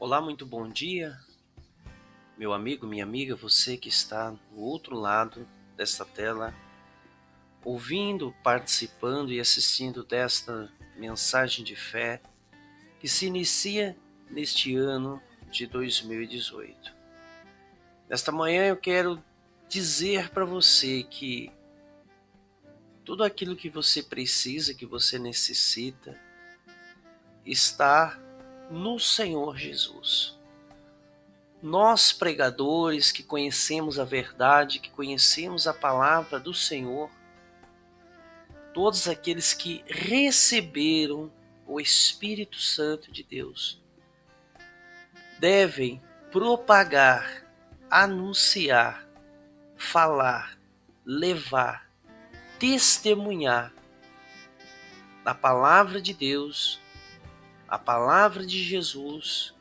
Olá, muito bom dia, meu amigo, minha amiga, você que está no outro lado desta tela, ouvindo, participando e assistindo desta mensagem de fé que se inicia neste ano de 2018. Nesta manhã eu quero dizer para você que tudo aquilo que você precisa, que você necessita, está no Senhor Jesus. Nós, pregadores que conhecemos a verdade, que conhecemos a palavra do Senhor, todos aqueles que receberam o Espírito Santo de Deus, devem propagar, anunciar, falar, levar, testemunhar a palavra de Deus, a palavra de Jesus,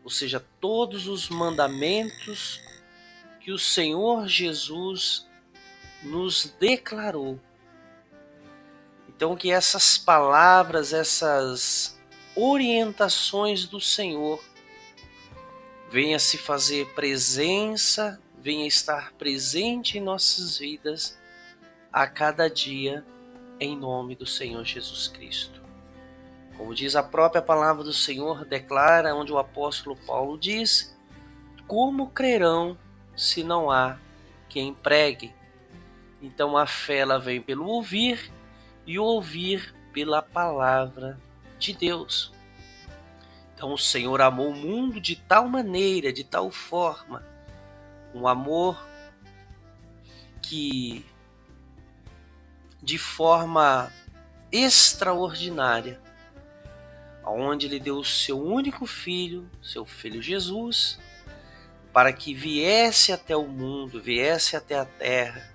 ou seja, todos os mandamentos que o Senhor Jesus nos declarou. Então, que essas palavras, essas orientações do Senhor venha se fazer presença, venha estar presente em nossas vidas a cada dia, em nome do Senhor Jesus Cristo. Como diz a própria palavra do Senhor, declara, onde o apóstolo Paulo diz: como crerão se não há quem pregue? Então a fé ela vem pelo ouvir e ouvir pela palavra de Deus. Então o Senhor amou o mundo de tal maneira, de tal forma, um amor que de forma extraordinária, onde Ele deu o seu único filho, seu filho Jesus, para que viesse até o mundo, viesse até a terra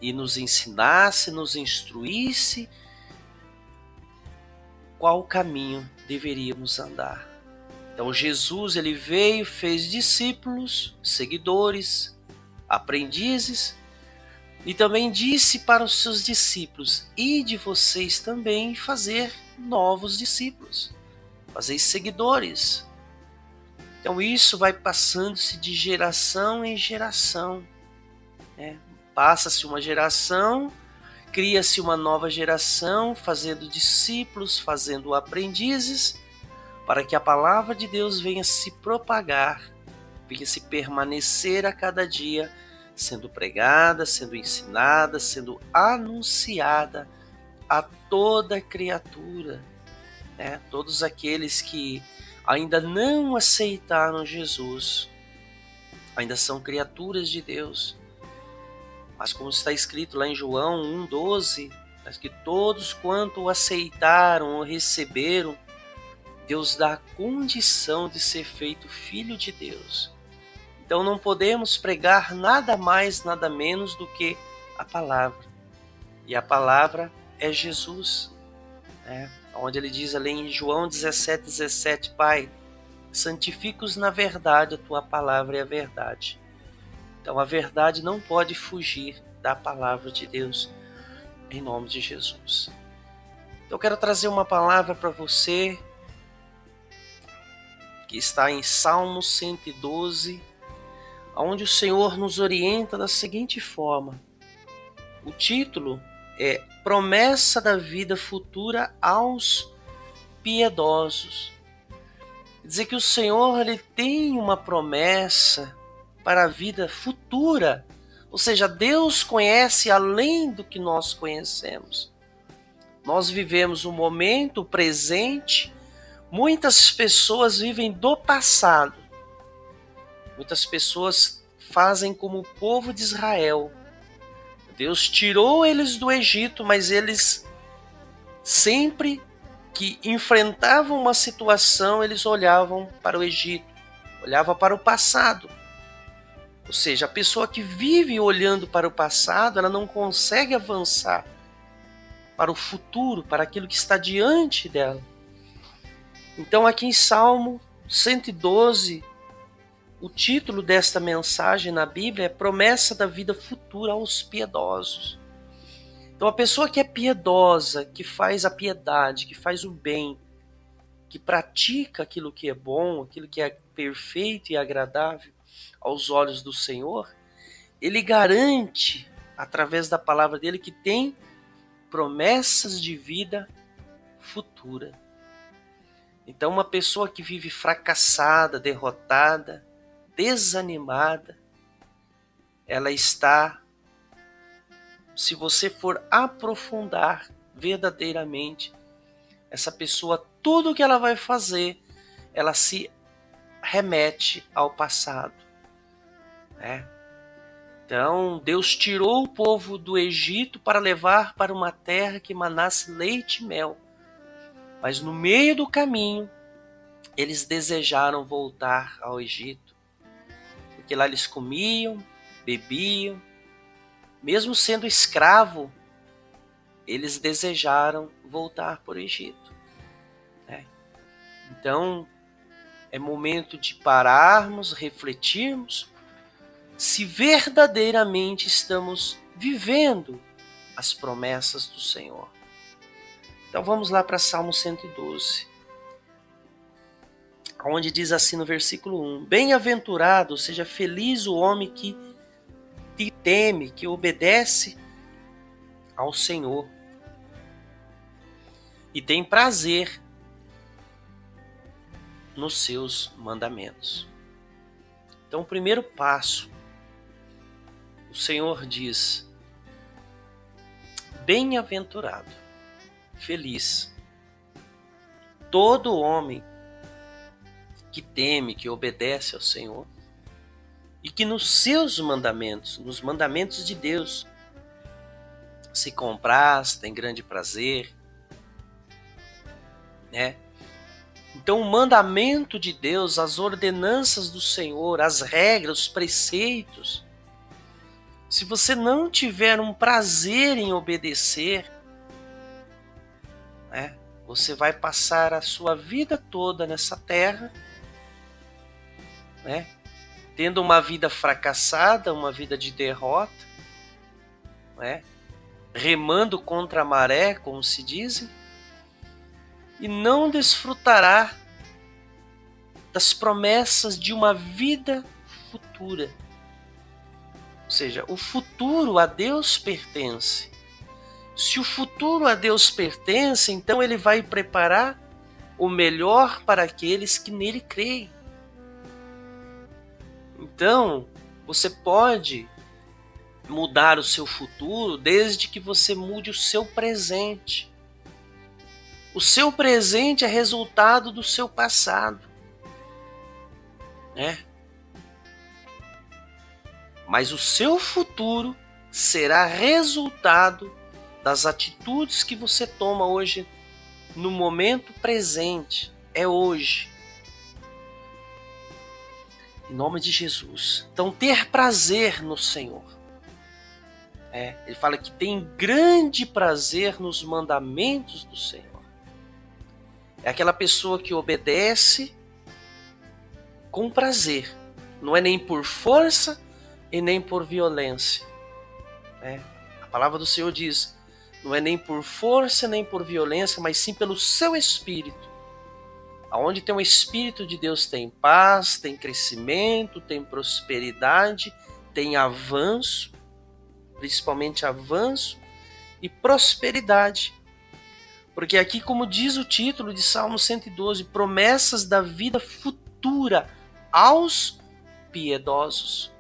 e nos ensinasse, nos instruísse qual caminho deveríamos andar. Então Jesus ele veio, fez discípulos, seguidores, aprendizes, e também disse para os seus discípulos: ide vocês também fazer novos discípulos, fazer seguidores. Então isso vai passando-se de geração em geração, né? Passa-se uma geração, cria-se uma nova geração, fazendo discípulos, fazendo aprendizes, para que a palavra de Deus venha se propagar, venha se permanecer a cada dia, sendo pregada, sendo ensinada, sendo anunciada a toda criatura, né? Todos aqueles que ainda não aceitaram Jesus, ainda são criaturas de Deus. Mas como está escrito lá em João 1,12, que todos quanto o aceitaram ou receberam, Deus dá a condição de ser feito filho de Deus. Então não podemos pregar nada mais, nada menos do que a palavra. E a palavra é Jesus, né? Onde ele diz ali em João 17,17, Pai, santifica-os na verdade, a tua palavra é a verdade. Então a verdade não pode fugir da palavra de Deus, em nome de Jesus. Então eu quero trazer uma palavra para você, que está em Salmo 112, onde o Senhor nos orienta da seguinte forma. O título é Promessa da Vida Futura aos Piedosos. Quer dizer que o Senhor ele tem uma promessa para a vida futura. Ou seja, Deus conhece além do que nós conhecemos. Nós vivemos o momento, o presente. Muitas pessoas vivem do passado. Muitas pessoas fazem como o povo de Israel. Deus tirou eles do Egito, mas eles sempre que enfrentavam uma situação, eles olhavam para o Egito, olhavam para o passado. Ou seja, a pessoa que vive olhando para o passado, ela não consegue avançar para o futuro, para aquilo que está diante dela. Então aqui em Salmo 112, o título desta mensagem na Bíblia é Promessa da Vida Futura aos Piedosos. Então a pessoa que é piedosa, que faz a piedade, que faz o bem, que pratica aquilo que é bom, aquilo que é perfeito e agradável aos olhos do Senhor, ele garante, através da palavra dele, que tem promessas de vida futura. Então, uma pessoa que vive fracassada, derrotada, desanimada, ela está, se você for aprofundar verdadeiramente, essa pessoa, tudo que ela vai fazer, ela se remete ao passado, né? Então, Deus tirou o povo do Egito para levar para uma terra que manasse leite e mel. Mas no meio do caminho, eles desejaram voltar ao Egito. Porque lá eles comiam, bebiam. Mesmo sendo escravo, eles desejaram voltar para o Egito, né? Então, é momento de pararmos, refletirmos se verdadeiramente estamos vivendo as promessas do Senhor. Então vamos lá para Salmo 112, onde diz assim no versículo 1: Bem-aventurado, seja feliz o homem que te teme, que obedece ao Senhor e tem prazer nos seus mandamentos. Então, o primeiro passo, o Senhor diz: bem-aventurado, feliz, todo homem que teme, que obedece ao Senhor e que nos seus mandamentos, nos mandamentos de Deus, se compraz, tem grande prazer, né? Então, o mandamento de Deus, as ordenanças do Senhor, as regras, os preceitos, se você não tiver um prazer em obedecer, né, você vai passar a sua vida toda nessa terra, né, tendo uma vida fracassada, uma vida de derrota, né, remando contra a maré, como se dizem, e não desfrutará das promessas de uma vida futura. Ou seja, o futuro a Deus pertence. Se o futuro a Deus pertence, então ele vai preparar o melhor para aqueles que nele creem. Então, você pode mudar o seu futuro desde que você mude o seu presente. O seu presente é resultado do seu passado, né? Mas o seu futuro será resultado das atitudes que você toma hoje, no momento presente. É hoje. Em nome de Jesus. Então, ter prazer no Senhor. Ele fala que tem grande prazer nos mandamentos do Senhor. É aquela pessoa que obedece com prazer. Não é nem por força e nem por violência. A palavra do Senhor diz: não é nem por força nem por violência, mas sim pelo seu Espírito. Aonde tem o Espírito de Deus tem paz, tem crescimento, tem prosperidade, tem avanço, principalmente avanço e prosperidade. Porque aqui, como diz o título de Salmo 112, promessas da vida futura aos piedosos.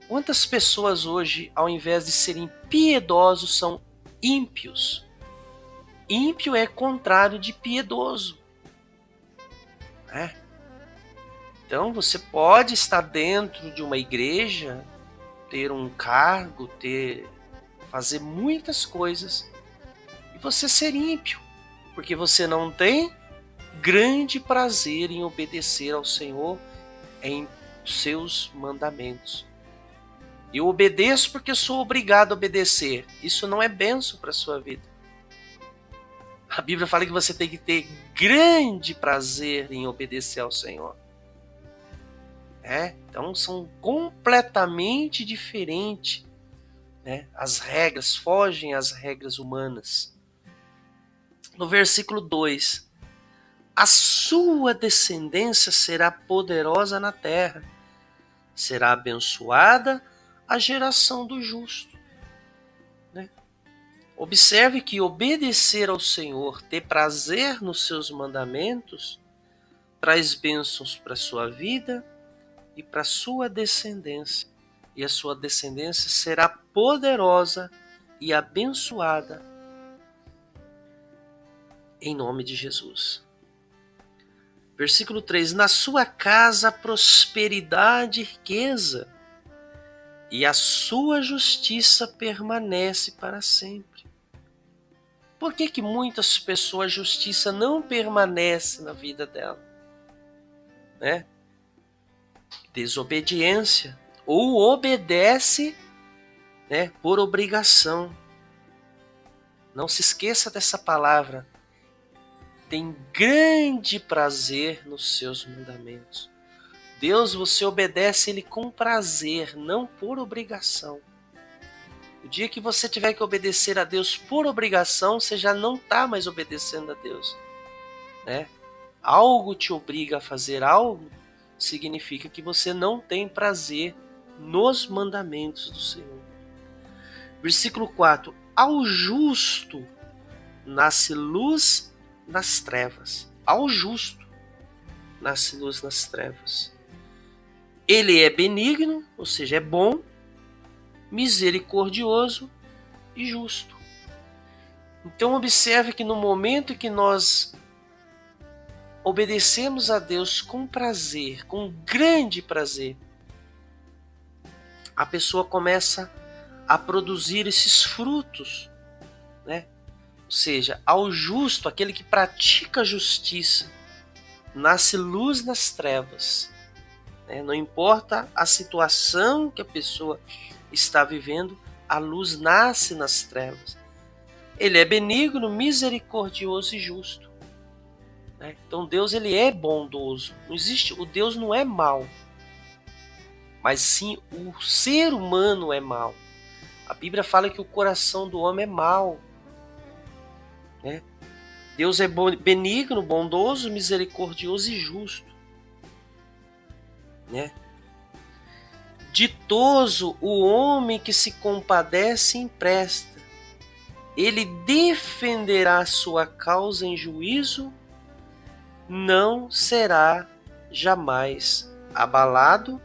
Quantas pessoas hoje, ao invés de serem piedosos, são ímpios? Ímpio é contrário de piedoso. Então você pode estar dentro de uma igreja, ter um cargo, fazer muitas coisas, e você ser ímpio, porque você não tem grande prazer em obedecer ao Senhor em seus mandamentos. Eu obedeço porque sou obrigado a obedecer. Isso não é bênção para a sua vida. A Bíblia fala que você tem que ter grande prazer em obedecer ao Senhor. Então são completamente diferentes, né? As regras fogem às regras humanas. No versículo 2: a sua descendência será poderosa na terra, será abençoada a geração do justo. Né? Observe que obedecer ao Senhor, ter prazer nos seus mandamentos, traz bênçãos para a sua vida e para a sua descendência. E a sua descendência será poderosa e abençoada em nome de Jesus. Versículo 3: na sua casa prosperidade e riqueza, e a sua justiça permanece para sempre. Por que muitas pessoas a justiça não permanece na vida dela? Né? Desobediência. Ou obedece, né, por obrigação. Não se esqueça dessa palavra. Tem grande prazer nos seus mandamentos. Deus, você obedece Ele com prazer, não por obrigação. O dia que você tiver que obedecer a Deus por obrigação, você já não está mais obedecendo a Deus. Né? Algo te obriga a fazer algo, significa que você não tem prazer nos mandamentos do Senhor. Versículo 4: ao justo nasce luz nas trevas. Ao justo nasce luz nas trevas. Ele é benigno, ou seja, é bom, misericordioso e justo. Então observe que no momento que nós obedecemos a Deus com prazer, com grande prazer, a pessoa começa a produzir esses frutos, né? Ou seja, ao justo, aquele que pratica a justiça, nasce luz nas trevas. Né? Não importa a situação que a pessoa está vivendo, a luz nasce nas trevas. Ele é benigno, misericordioso e justo. Né? Então Deus, ele é bondoso. Não existe, o Deus não é mau, mas sim o ser humano é mau. A Bíblia fala que o coração do homem é mau. Né? Deus é benigno, bondoso, misericordioso e justo. Né? Ditoso o homem que se compadece e empresta. Ele defenderá sua causa em juízo, não será jamais abalado,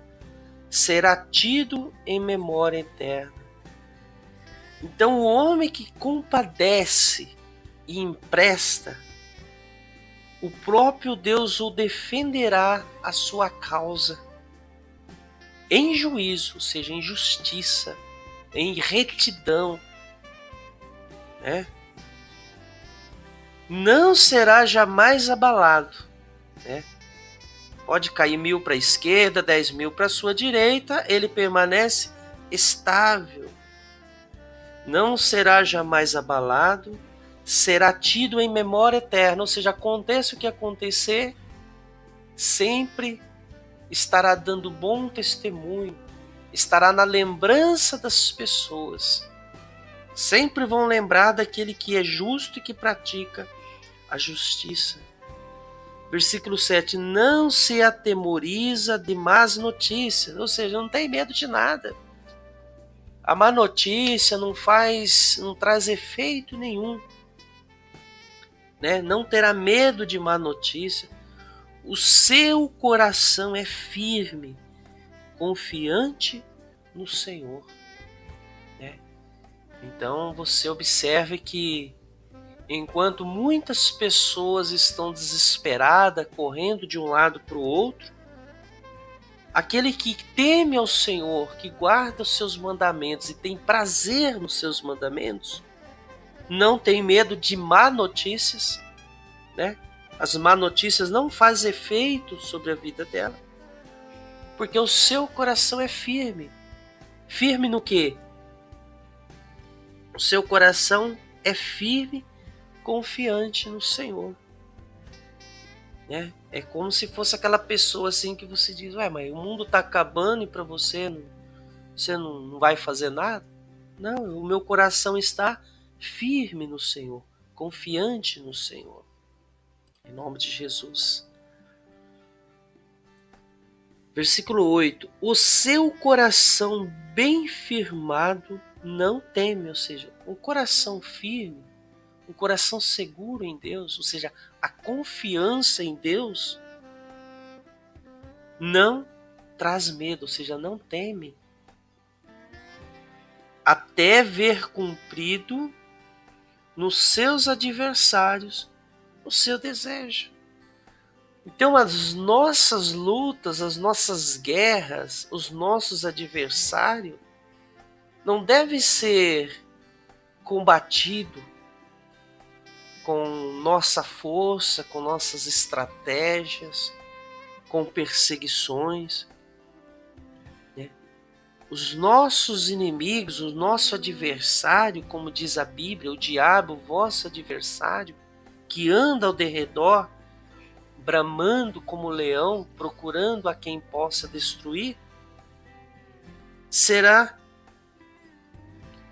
será tido em memória eterna. Então o homem que compadece e empresta, o próprio Deus o defenderá a sua causa em juízo, ou seja, em justiça, em retidão. Né? Não será jamais abalado. Né? Pode cair 1000 para a esquerda, 10.000 para a sua direita, ele permanece estável. Não será jamais abalado, será tido em memória eterna, ou seja, aconteça o que acontecer, sempre estará dando bom testemunho, estará na lembrança das pessoas. Sempre vão lembrar daquele que é justo e que pratica a justiça. Versículo 7: não se atemoriza de más notícias, ou seja, não tem medo de nada. A má notícia não traz efeito nenhum. Né? Não terá medo de má notícia. O seu coração é firme, confiante no Senhor. Né? Então você observe que enquanto muitas pessoas estão desesperadas, correndo de um lado para o outro, aquele que teme ao Senhor, que guarda os seus mandamentos e tem prazer nos seus mandamentos, não tem medo de má notícias, né? As má notícias não fazem efeito sobre a vida dela, porque o seu coração é firme. Firme no quê? O seu coração é firme, confiante no Senhor. Né? É como se fosse aquela pessoa assim que você diz, ué, mas o mundo está acabando e para você não vai fazer nada? Não, o meu coração está firme no Senhor, confiante no Senhor. Em nome de Jesus. Versículo 8. O seu coração bem firmado não teme, ou seja, um coração firme, um coração seguro em Deus, ou seja, a confiança em Deus não traz medo, ou seja, não teme, até ver cumprido nos seus adversários o seu desejo. Então as nossas lutas, as nossas guerras, os nossos adversários não devem ser combatidos com nossa força, com nossas estratégias, com perseguições. Os nossos inimigos, o nosso adversário, como diz a Bíblia, o diabo, vosso adversário, que anda ao derredor, bramando como leão, procurando a quem possa destruir, será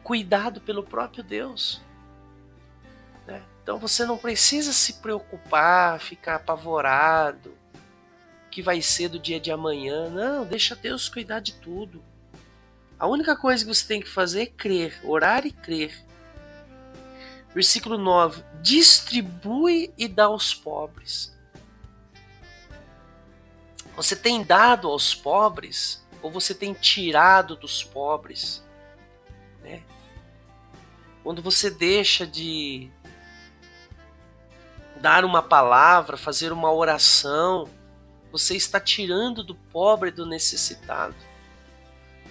cuidado pelo próprio Deus. Então você não precisa se preocupar, ficar apavorado, o que vai ser do dia de amanhã. Não, deixa Deus cuidar de tudo. A única coisa que você tem que fazer é crer, orar e crer. Versículo 9. Distribui e dá aos pobres. Você tem dado aos pobres ou você tem tirado dos pobres? Né? Quando você deixa de dar uma palavra, fazer uma oração, você está tirando do pobre e do necessitado.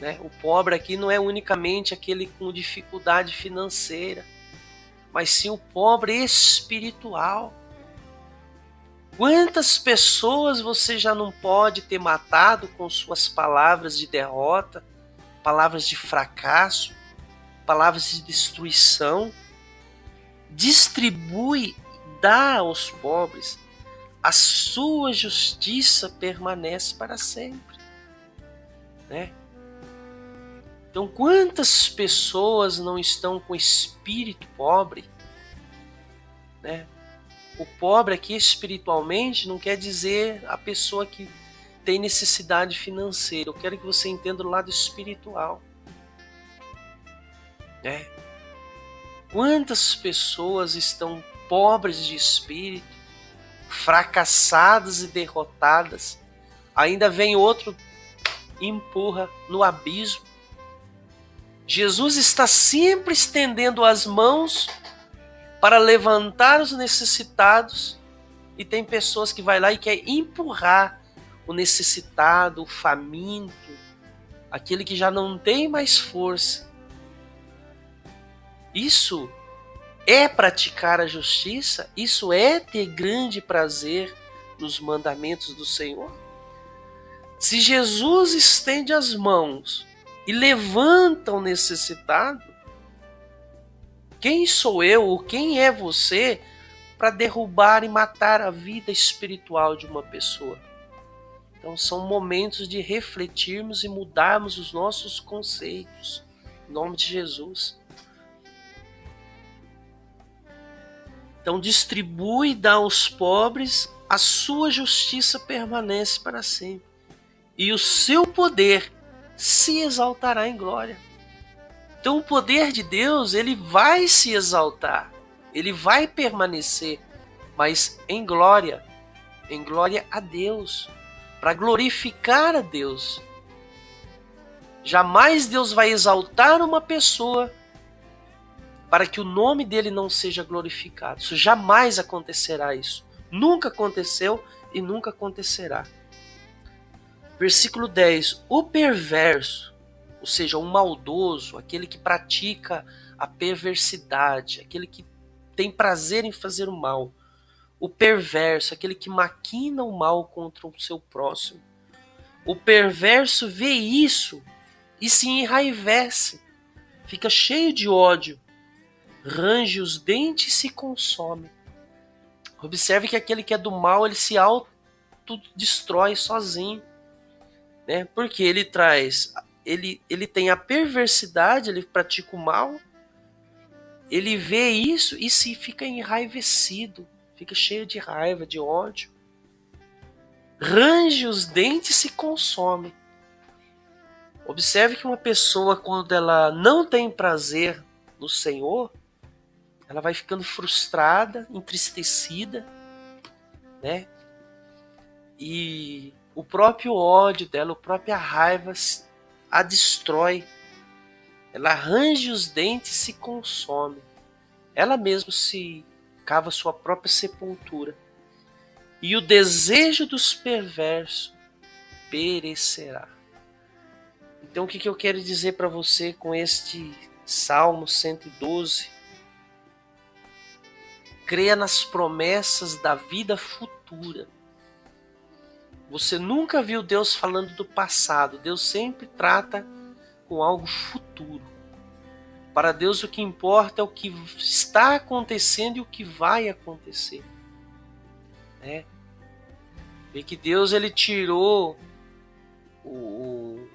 Né? O pobre aqui não é unicamente aquele com dificuldade financeira, mas sim o pobre espiritual. Quantas pessoas você já não pode ter matado com suas palavras de derrota, palavras de fracasso, palavras de destruição? Distribui, dá aos pobres, a sua justiça permanece para sempre. Né? Então, quantas pessoas não estão com espírito pobre? Né? O pobre aqui espiritualmente não quer dizer a pessoa que tem necessidade financeira. Eu quero que você entenda o lado espiritual. Né? Quantas pessoas estão pobres de espírito, fracassadas e derrotadas? Ainda vem outro e empurra no abismo. Jesus está sempre estendendo as mãos para levantar os necessitados, e tem pessoas que vai lá e quer empurrar o necessitado, o faminto, aquele que já não tem mais força. Isso é praticar a justiça? Isso é ter grande prazer nos mandamentos do Senhor? Se Jesus estende as mãos e levanta o necessitado, quem sou eu ou quem é você para derrubar e matar a vida espiritual de uma pessoa? Então são momentos de refletirmos e mudarmos os nossos conceitos. Em nome de Jesus. Então distribui e dá aos pobres, a sua justiça permanece para sempre. E o seu poder se exaltará em glória. Então o poder de Deus, ele vai se exaltar, ele vai permanecer, mas em glória a Deus, para glorificar a Deus. Jamais Deus vai exaltar uma pessoa para que o nome dele não seja glorificado. Isso jamais acontecerá isso. Nunca aconteceu e nunca acontecerá. Versículo 10. O perverso, ou seja, o maldoso, aquele que pratica a perversidade, aquele que tem prazer em fazer o mal. O perverso, aquele que maquina o mal contra o seu próximo. O perverso vê isso e se enraivece, fica cheio de ódio, range os dentes e se consome. Observe que aquele que é do mal, ele se autodestrói sozinho. Né? Porque ele tem a perversidade, ele pratica o mal, ele vê isso e se fica enraivecido, fica cheio de raiva, de ódio. Range os dentes e se consome. Observe que uma pessoa, quando ela não tem prazer no Senhor, ela vai ficando frustrada, entristecida, né? E o próprio ódio dela, a própria raiva a destrói. Ela range os dentes e se consome. Ela mesma se cava sua própria sepultura. E o desejo dos perversos perecerá. Então o que eu quero dizer para você com este Salmo 112? Creia nas promessas da vida futura. Você nunca viu Deus falando do passado. Deus sempre trata com algo futuro. Para Deus o que importa é o que está acontecendo e o que vai acontecer. Vê que Deus ele tirou o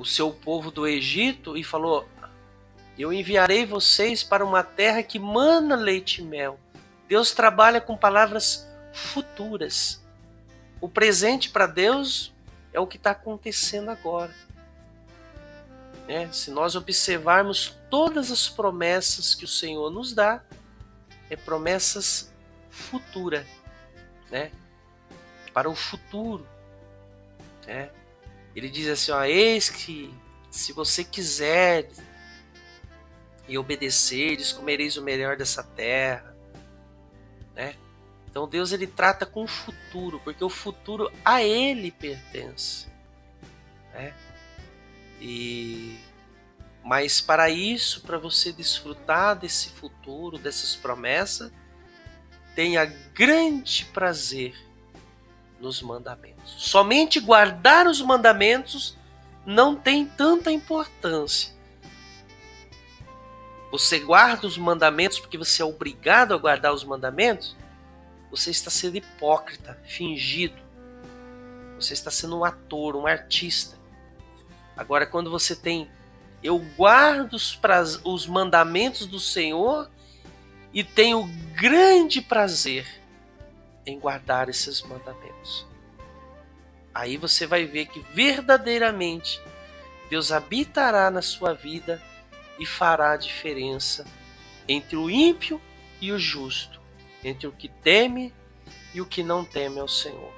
seu povo do Egito e falou: eu enviarei vocês para uma terra que mana leite e mel. Deus trabalha com palavras futuras. O presente para Deus é o que está acontecendo agora. Se nós observarmos todas as promessas que o Senhor nos dá, é promessas futuras, para o futuro. Ele diz assim: eis que se você quiser e obedecerdes, comereis o melhor dessa terra. Então Deus ele trata com o futuro, porque o futuro a Ele pertence. Mas para isso, para você desfrutar desse futuro, dessas promessas, tenha grande prazer nos mandamentos. Somente guardar os mandamentos não tem tanta importância. Você guarda os mandamentos porque você é obrigado a guardar os mandamentos, você está sendo hipócrita, fingido. Você está sendo um ator, um artista. Agora, quando você tem: eu guardo os mandamentos do Senhor e tenho grande prazer em guardar esses mandamentos. Aí você vai ver que verdadeiramente Deus habitará na sua vida e fará a diferença entre o ímpio e o justo, entre o que teme e o que não teme ao Senhor.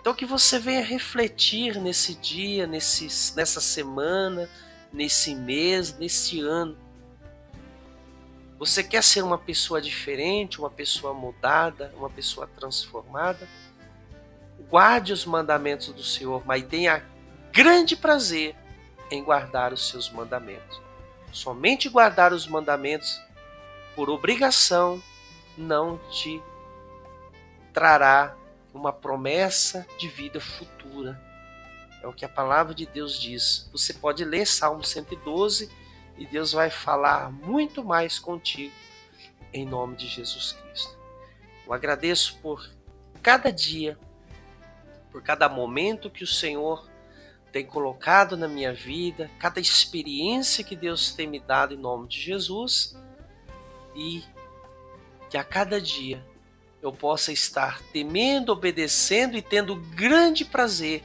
Então que você venha refletir nesse dia, nessa semana, nesse mês, nesse ano. Você quer ser uma pessoa diferente, uma pessoa mudada, uma pessoa transformada? Guarde os mandamentos do Senhor, mas tenha grande prazer em guardar os seus mandamentos. Somente guardar os mandamentos por obrigação não te trará uma promessa de vida futura. É o que a palavra de Deus diz. Você pode ler Salmo 112 e Deus vai falar muito mais contigo em nome de Jesus Cristo. Eu agradeço por cada dia, por cada momento que o Senhor tem colocado na minha vida, cada experiência que Deus tem me dado em nome de Jesus, e que a cada dia eu possa estar temendo, obedecendo e tendo grande prazer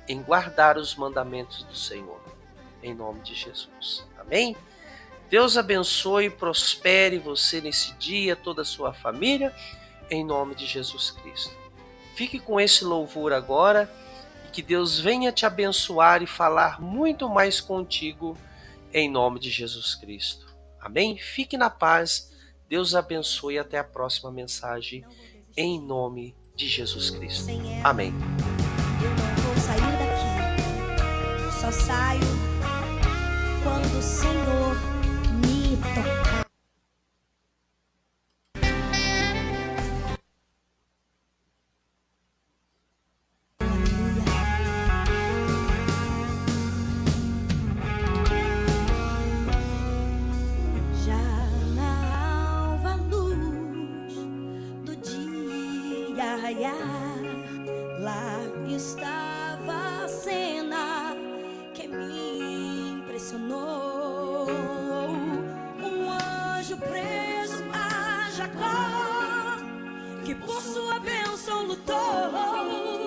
em guardar os mandamentos do Senhor, em nome de Jesus. Amém? Deus abençoe e prospere você nesse dia, toda a sua família, em nome de Jesus Cristo. Fique com esse louvor agora e que Deus venha te abençoar e falar muito mais contigo, em nome de Jesus Cristo. Amém? Fique na paz. Deus abençoe e até a próxima mensagem, em nome de Jesus Cristo. Amém. Eu não vou sair daqui, só saio quando o Senhor me tocar. Já na alva luz do dia raiar, lá estava a cena que me impressionou. Um anjo preso a Jacó que por sua bênção lutou.